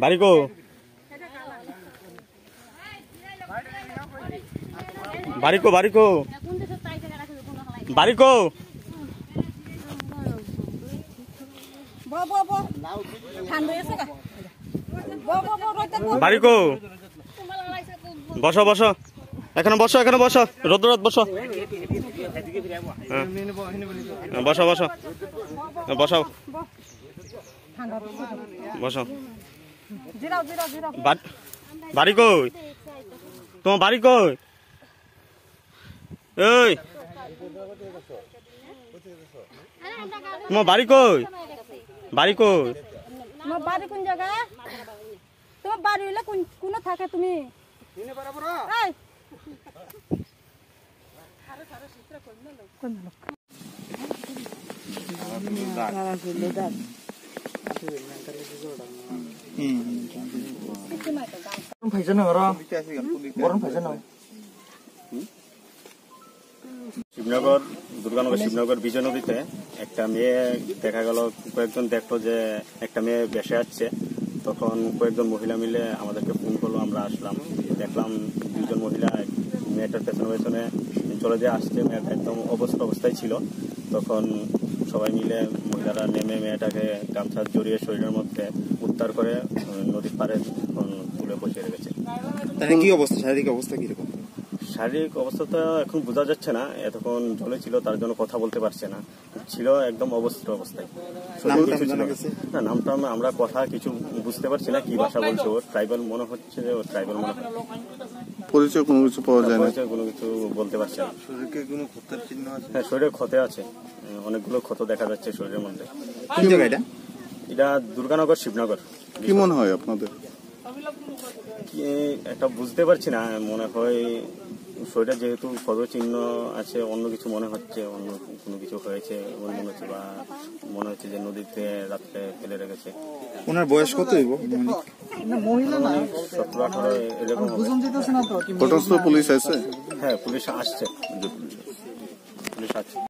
বাড়িকো বাড়িকো বাড়িকো বাড়িকো বাড়িকো বসো বসো এখানে বসো এখানে বসো রোদ্রত বসো বসো বসো বসো বসো বাড়ি কই তোমার বাড়ি কই এই তোমার বাড়ি কই বাড়ি কই তোমার বাড়ি কোন জায়গা তোমার বাড়ি হইলে কোন থাকে তুমি শিবনগর দুর্গানগর শিবনগর বিজয় নদীতে একটা মেয়ে দেখা গেল কয়েকজন দেখলো যে একটা মেয়ে ভেসে যাচ্ছে তখন কয়েকজন মহিলা মিলে আমাদেরকে ফোন করলো আমরা আসলাম দেখলাম দুজন মহিলা মেয়েটার পেছনে পেছনে চলে যে আসছে মেয়েটা একদম অবস্থায় ছিল তখন সবাই মিলে মহিলারা নেমে মেয়েটাকে গামছা জড়িয়ে শরীরের মধ্যে উদ্ধার করে নদীর পাড়ে তুলে বসিয়ে রেখেছে। কি অবস্থা শারীরিক অবস্থা কিরকম? শারীরিক অবস্থা তো এখন বোঝা যাচ্ছে না এতক্ষণ জলে ছিল তার জন্য কথা বলতে পারছে না ছিল একদম অবস্থায় না নামটা আমরা কথা কিছু বুঝতে পারছি না কি ভাষা বলছে ওর ট্রাইবাল মনে হচ্ছে যে ওর ট্রাইবাল মনে হচ্ছে পরিচয় কোনো কিছু পাওয়া যায় না কোনো কিছু বলতে পারছে না শরীরে কোনো ক্ষতের চিহ্ন আছে হ্যাঁ শরীরে ক্ষতে আছে অনেকগুলো ক্ষত দেখা যাচ্ছে শরীরের মধ্যে। কোন জায়গা এটা দুর্গানগর শিবনগর। কি মনে হয় আপনাদের? একটা বুঝতে পারছি না মনে হয় শরীরে যেহেতু ক্ষত চিহ্ন আছে অন্য কিছু মনে হচ্ছে অন্য কোনো কিছু হয়েছে মনে হচ্ছে বা মনে হচ্ছে যে নদীতে রাত্রে ফেলে রেখেছে। ওনার বয়স কত? 17-18 এরকম হবে। পুলিশ আছে? হ্যাঁ পুলিশ আসছে পুলিশ আসছে।